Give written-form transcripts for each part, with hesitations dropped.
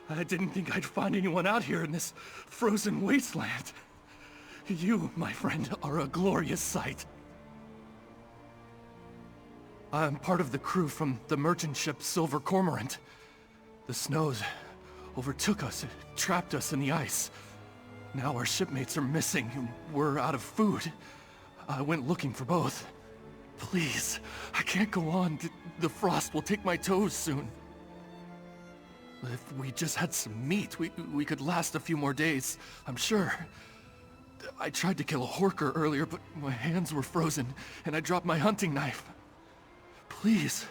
I didn't think I'd find anyone out here in this frozen wasteland. You, my friend, are a glorious sight. I'm part of the crew from the merchant ship Silver Cormorant. The snows overtook us, trapped us in the ice. Now our shipmates are missing, and we're out of food. I went looking for both. Please, I can't go on. The frost will take my toes soon. If we just had some meat, we could last a few more days, I'm sure. I tried to kill a horker earlier, but my hands were frozen, and I dropped my hunting knife. Please,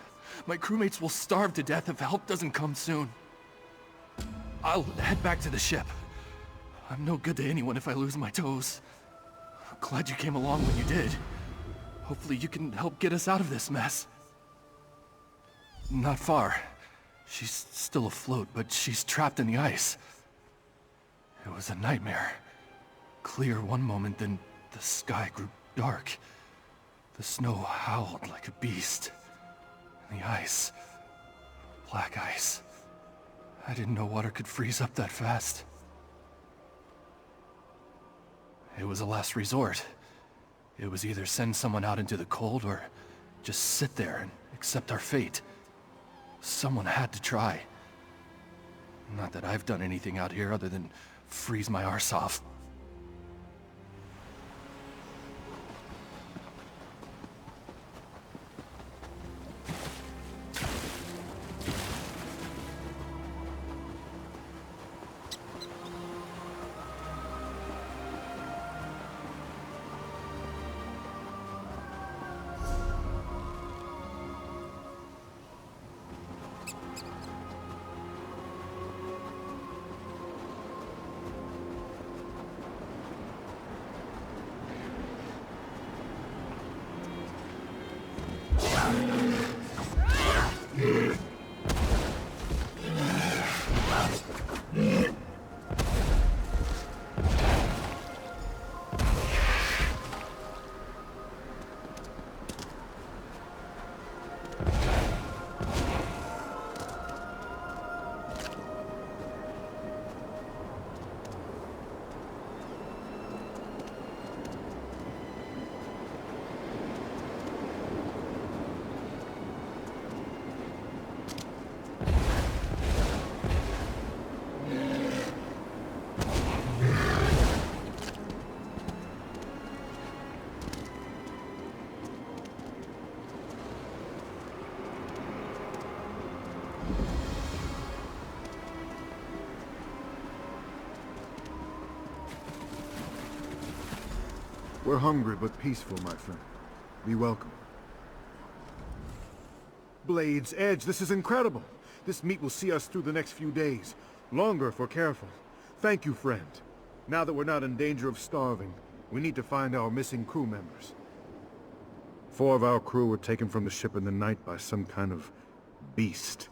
my crewmates will starve to death if help doesn't come soon. I'll head back to the ship. I'm no good to anyone if I lose my toes. Glad you came along when you did. Hopefully you can help get us out of this mess. Not far. She's still afloat, but she's trapped in the ice. It was a nightmare. Clear one moment, then the sky grew dark. The snow howled like a beast. And the ice... black ice. I didn't know water could freeze up that fast. It was a last resort. It was either send someone out into the cold or just sit there and accept our fate. Someone had to try. Not that I've done anything out here other than freeze my arse off. We're hungry but peaceful, my friend. Be welcome. Blade's Edge, this is incredible. This meat will see us through the next few days. Longer if we're careful. Thank you, friend. Now that we're not in danger of starving, we need to find our missing crew members. 4 of our crew were taken from the ship in the night by some kind of beast.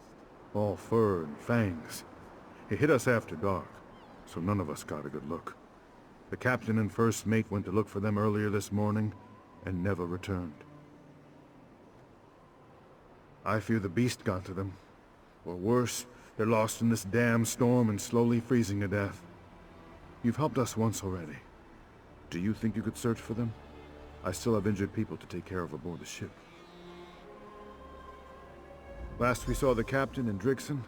All fur and fangs. It hit us after dark, so none of us got a good look. The captain and first mate went to look for them earlier this morning, and never returned. I fear the beast got to them. Or worse, they're lost in this damn storm and slowly freezing to death. You've helped us once already. Do you think you could search for them? I still have injured people to take care of aboard the ship. Last we saw the captain and Drixon,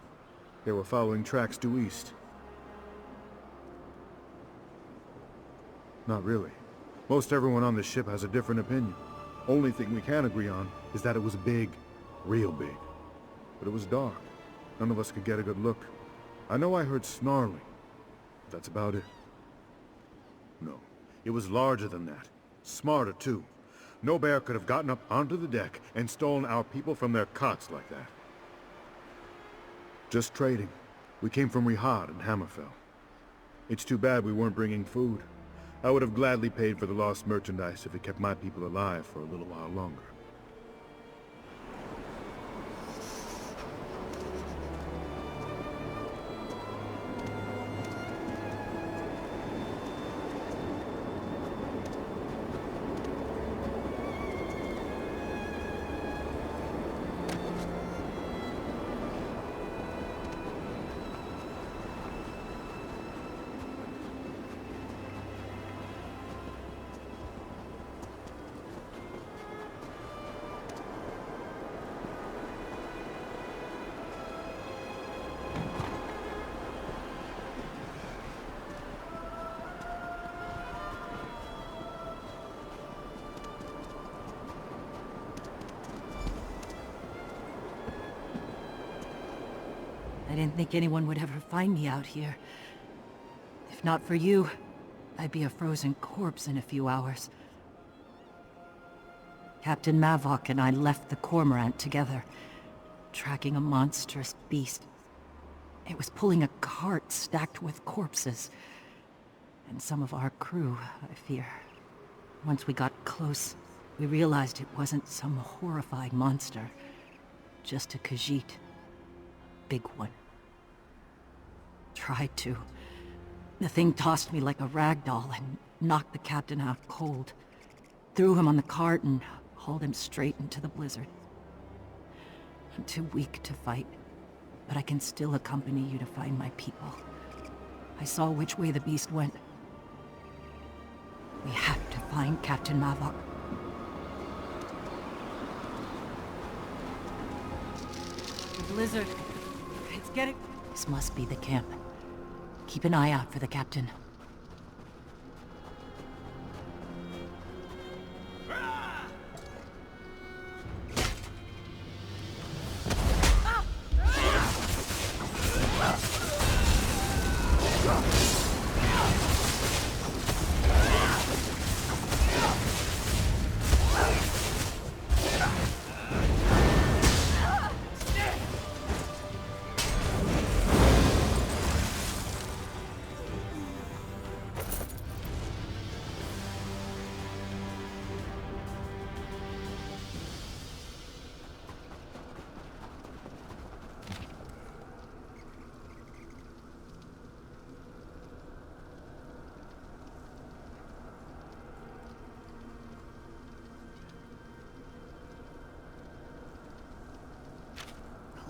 they were following tracks due east. Not really. Most everyone on the ship has a different opinion. Only thing we can agree on is that it was big. Real big. But it was dark. None of us could get a good look. I know I heard snarling. But that's about it. No. It was larger than that. Smarter, too. No bear could have gotten up onto the deck and stolen our people from their cots like that. Just trading. We came from Rihad and Hammerfell. It's too bad we weren't bringing food. I would have gladly paid for the lost merchandise if it kept my people alive for a little while longer. didn't think anyone would ever find me out here. If not for you, I'd be a frozen corpse in a few hours. Captain Mavok and I left the Cormorant together, tracking a monstrous beast. It was pulling a cart stacked with corpses. And some of our crew, I fear. Once we got close, we realized it wasn't some horrifying monster. Just a Khajiit. Big one. Tried to. The thing tossed me like a rag doll and knocked the captain out cold. Threw him on the cart and hauled him straight into the blizzard. I'm too weak to fight, but I can still accompany you to find my people. I saw which way the beast went. We have to find Captain Mavok. The blizzard. It's getting... This must be the camp. Keep an eye out for the captain.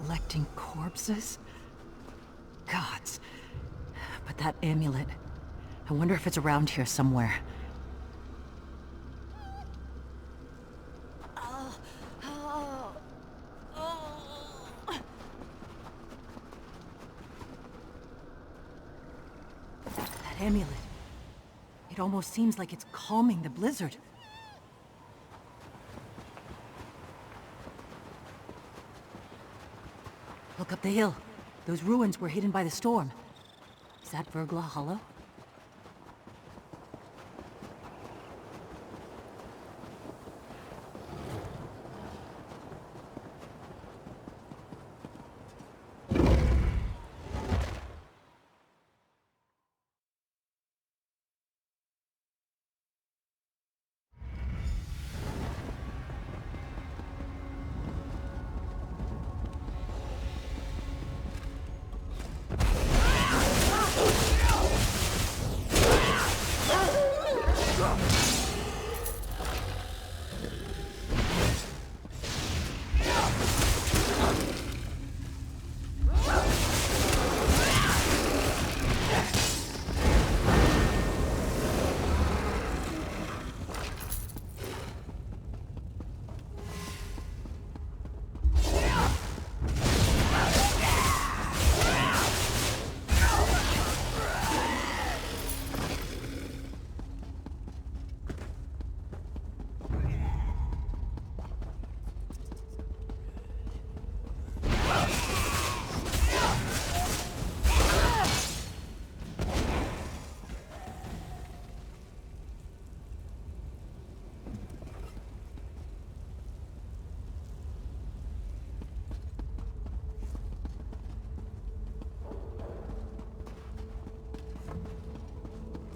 Collecting corpses? Gods. But that amulet... I wonder if it's around here somewhere. That amulet. It almost seems like it's calming the blizzard. Look up the hill. Those ruins were hidden by the storm. Is that Vergla Hollow?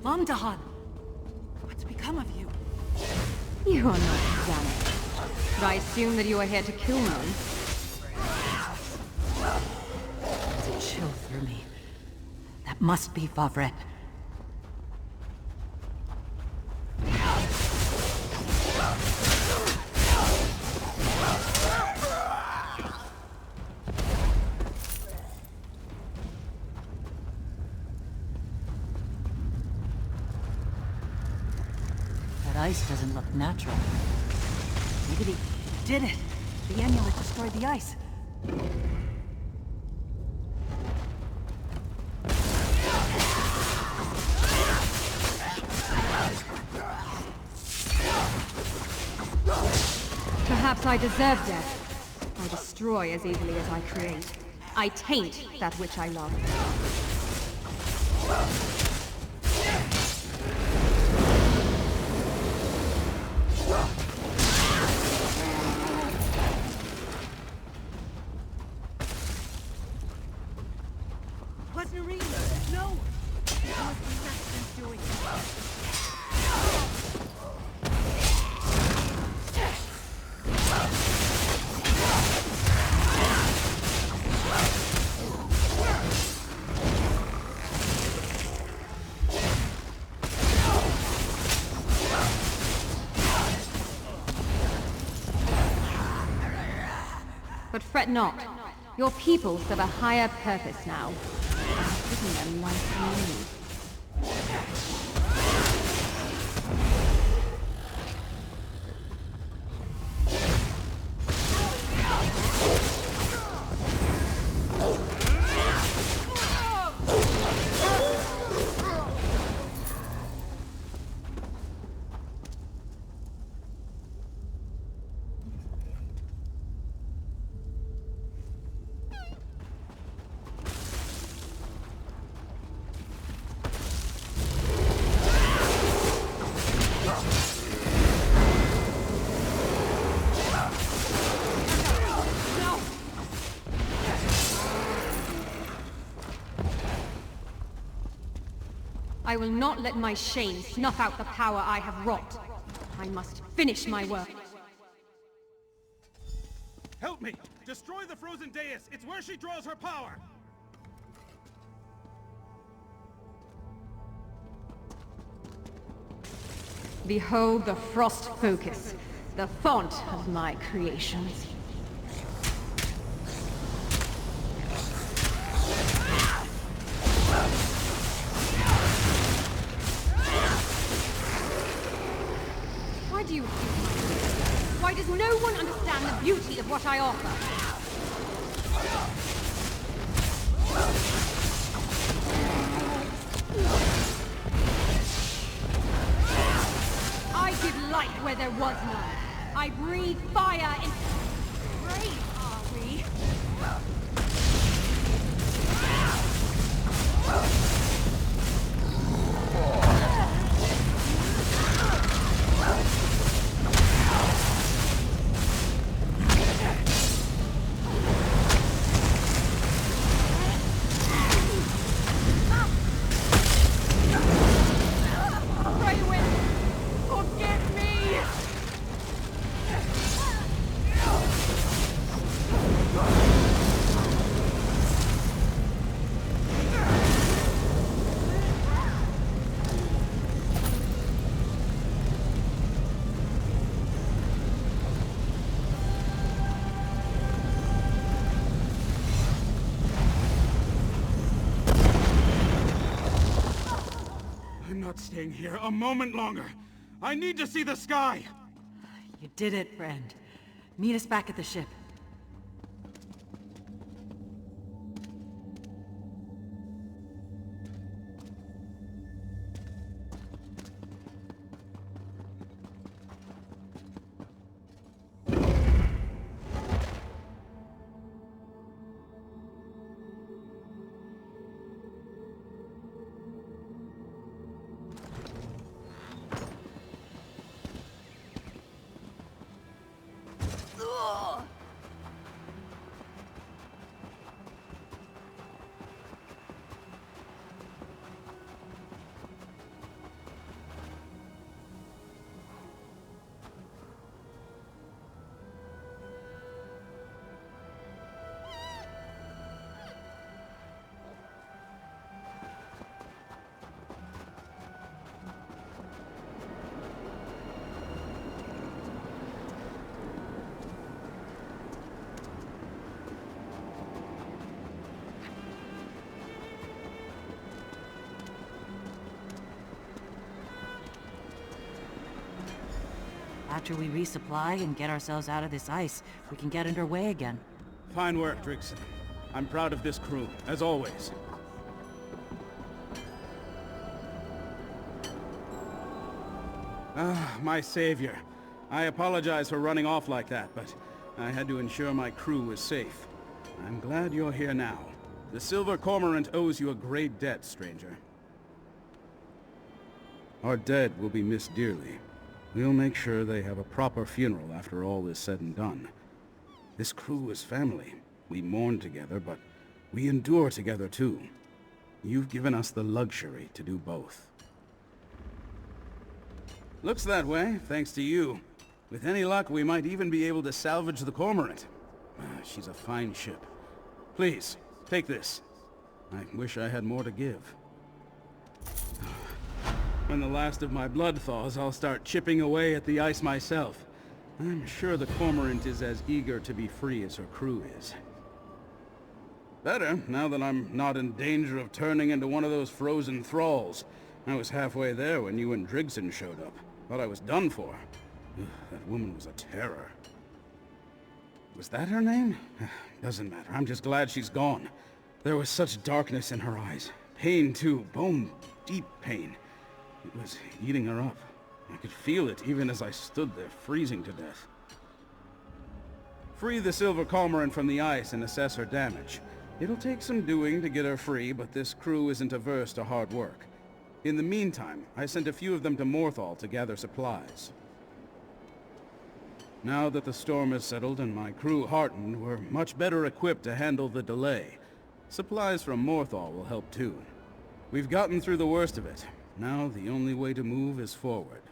Mamdahan! What's become of you? You are not Xanax. But I assume that you are here to kill me. There's a chill through me. That must be Favret. Ice doesn't look natural. Maybe they did it. The amulet destroyed the ice. Perhaps I deserve death. I destroy as easily as I create. I taint that which I love. No! What was the Mexicans doing? But fret not. Your people serve a higher purpose now. Giving them life renewed. I will not let my shame snuff out the power I have wrought. I must finish my work. Help me! Destroy the frozen dais! It's where she draws her power! Behold the frost focus, the font of my creations. Why do you refuse my gift? Why does no one understand the beauty of what I offer? I give light where there was none. I breathe fire in... Brave are we? I'm not staying here a moment longer. I need to see the sky! You did it, friend. Meet us back at the ship. After we resupply and get ourselves out of this ice, we can get underway again. Fine work, Drixon. I'm proud of this crew, as always. My savior. I apologize for running off like that, but I had to ensure my crew was safe. I'm glad you're here now. The Silver Cormorant owes you a great debt, stranger. Our dead will be missed dearly. We'll make sure they have a proper funeral after all is said and done. This crew is family. We mourn together, but we endure together too. You've given us the luxury to do both. Looks that way, thanks to you. With any luck, we might even be able to salvage the Cormorant. She's a fine ship. Please, take this. I wish I had more to give. When the last of my blood thaws, I'll start chipping away at the ice myself. I'm sure the Cormorant is as eager to be free as her crew is. Better, now that I'm not in danger of turning into one of those frozen thralls. I was halfway there when you and Drigson showed up. Thought I was done for. Ugh, that woman was a terror. Was that her name? Doesn't matter. I'm just glad she's gone. There was such darkness in her eyes. Pain, too. Bone-deep pain. It was eating her up. I could feel it even as I stood there, freezing to death. Free the Silver Cormorant from the ice and assess her damage. It'll take some doing to get her free, but this crew isn't averse to hard work. In the meantime, I sent a few of them to Morthal to gather supplies. Now that the storm has settled and my crew heartened, we're much better equipped to handle the delay. Supplies from Morthal will help too. We've gotten through the worst of it. Now the only way to move is forward.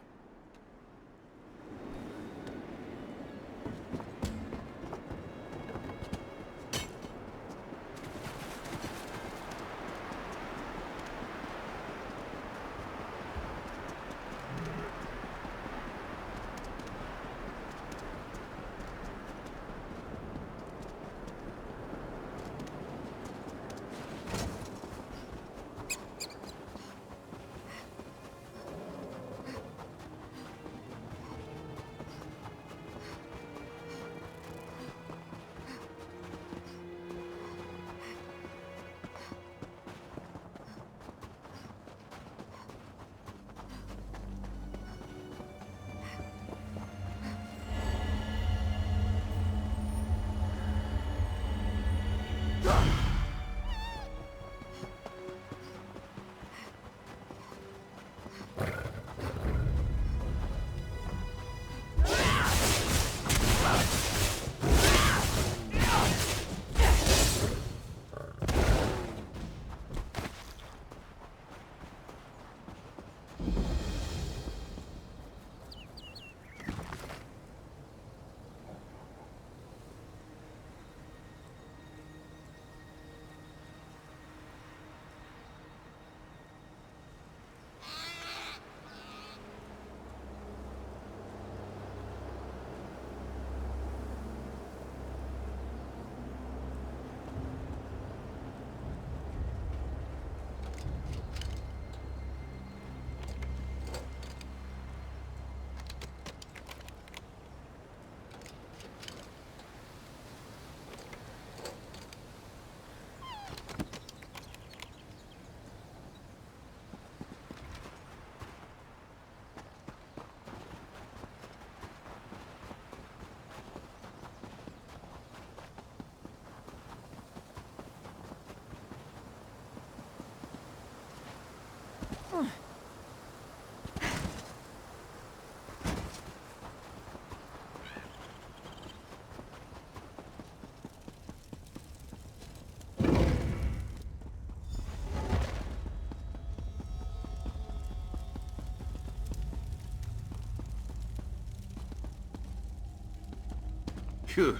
Phew.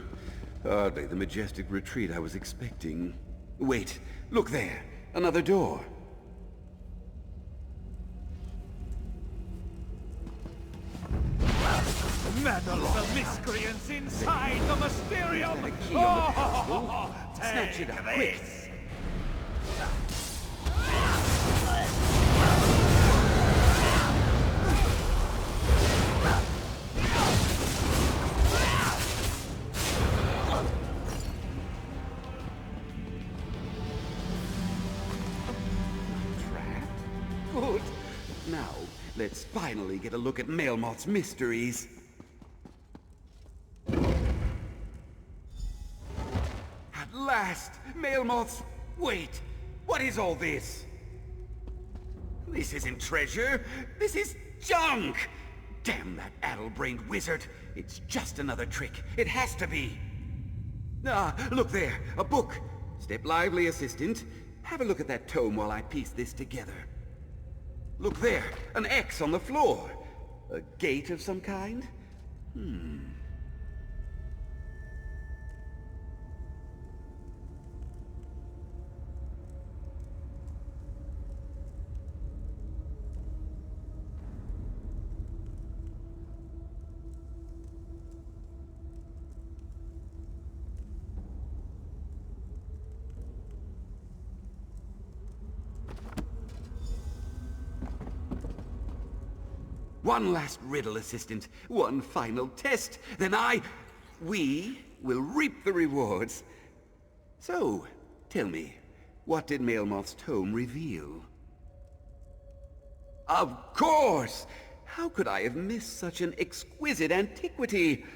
Hardly the majestic retreat I was expecting. Wait, look there. Another door. Meddle the miscreants inside the Mysterium! The key on the pedestal. Snatch it up, quick! Good. Now, let's finally get a look at Melmoth's mysteries. At last! last! Male moths! Wait! What is all this? This isn't treasure! This is junk! Damn that addle-brained wizard! It's just another trick. It has to be! Ah, look there! A book! Step lively, assistant. Have a look at that tome while I piece this together. Look there! An X on the floor! A gate of some kind? One last riddle, assistant. One final test. Then we will reap the rewards. So, tell me, what did Maelmoth's tome reveal? Of course! How could I have missed such an exquisite antiquity?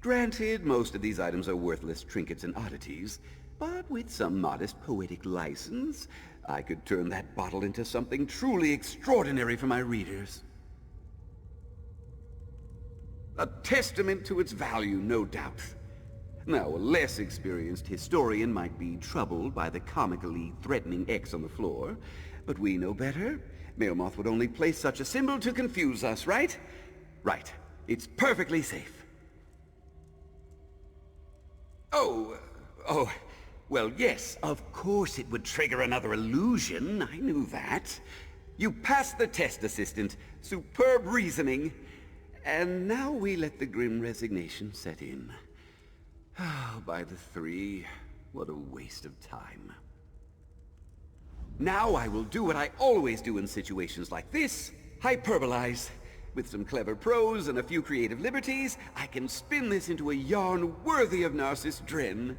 Granted, most of these items are worthless trinkets and oddities, but with some modest poetic license, I could turn that bottle into something truly extraordinary for my readers. A testament to its value, no doubt. Now, a less experienced historian might be troubled by the comically threatening X on the floor, but we know better. Maelmoth would only place such a symbol to confuse us, right? Right. It's perfectly safe. Oh, well, yes, of course it would trigger another illusion. I knew that. You passed the test, assistant. Superb reasoning. And now we let the grim resignation set in. Oh, by the three, what a waste of time. Now I will do what I always do in situations like this, hyperbolize. With some clever prose and a few creative liberties, I can spin this into a yarn worthy of Narcissus Dren.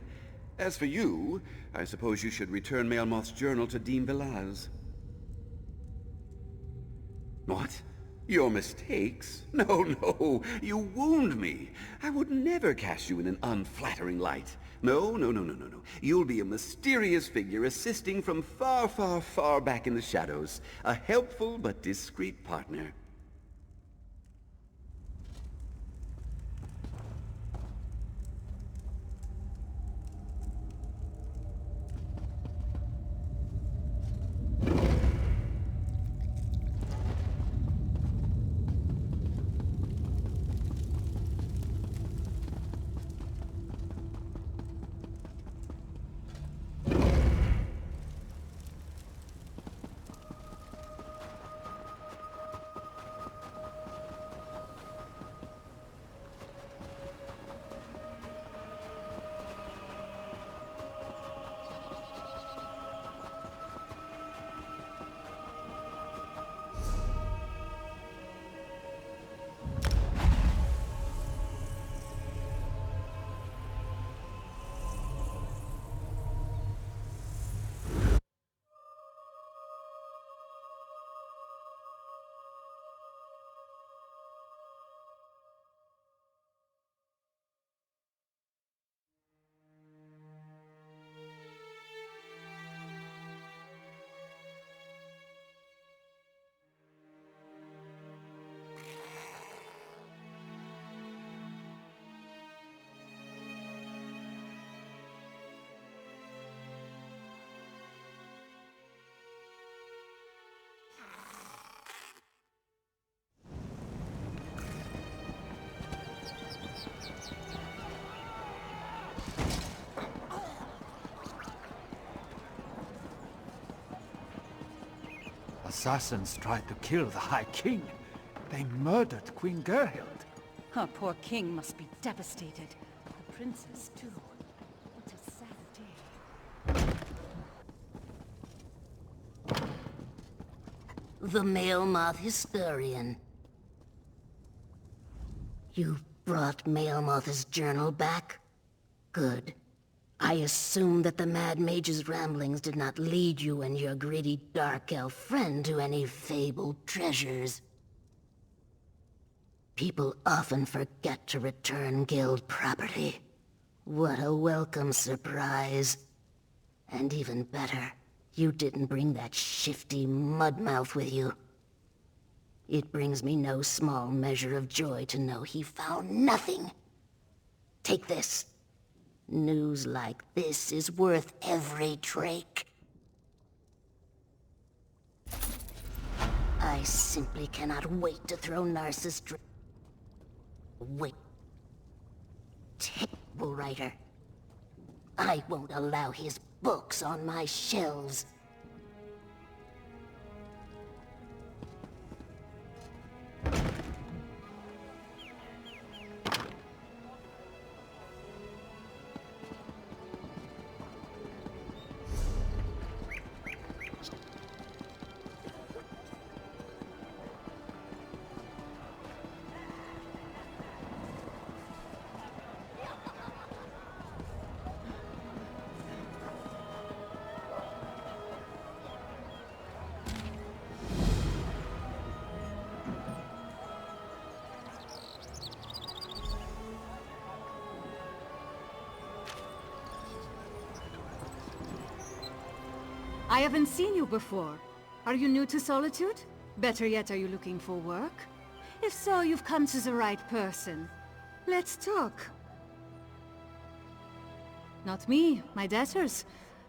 As for you, I suppose you should return Maelmoth's journal to Dean Velaz. What? Your mistakes? No, you wound me. I would never cast you in an unflattering light. No. You'll be a mysterious figure assisting from far back in the shadows. A helpful but discreet partner. Assassins tried to kill the High King. They murdered Queen Gerhild. Our poor king must be devastated. The princess, too. What a sad day. The Maelmoth historian. You brought Maelmoth's journal back? Good. I assume that the Mad Mage's ramblings did not lead you and your greedy dark elf friend to any fabled treasures. People often forget to return guild property. What a welcome surprise. And even better, you didn't bring that shifty mudmouth with you. It brings me no small measure of joy to know he found nothing. Take this. News like this is worth every drake. I simply cannot wait to throw Narcissus Wait. Terrible writer. I won't allow his books on my shelves. I haven't seen you before. Are you new to Solitude? Better yet, are you looking for work? If so, you've come to the right person. Let's talk. Not me, my debtors.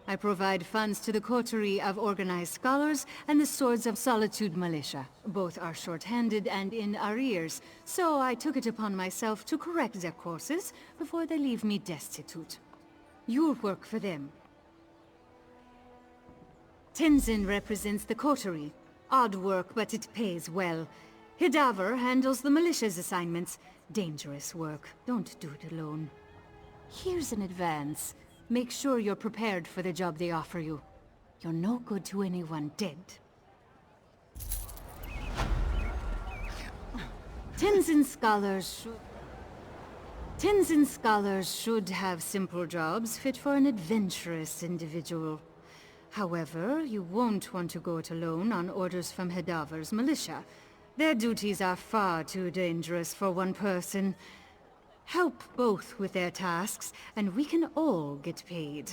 I provide funds to the coterie of organized scholars and the Swords of Solitude militia. Both are short-handed and in arrears, so I took it upon myself to correct their courses before they leave me destitute. You'll work for them. Tenzin represents the coterie. Odd work, but it pays well. Hidaver handles the militia's assignments. Dangerous work. Don't do it alone. Here's an advance. Make sure you're prepared for the job they offer you. You're no good to anyone dead. Tenzin scholars should have simple jobs fit for an adventurous individual. However, you won't want to go it alone on orders from Hidaver's militia. Their duties are far too dangerous for one person. Help both with their tasks, and we can all get paid.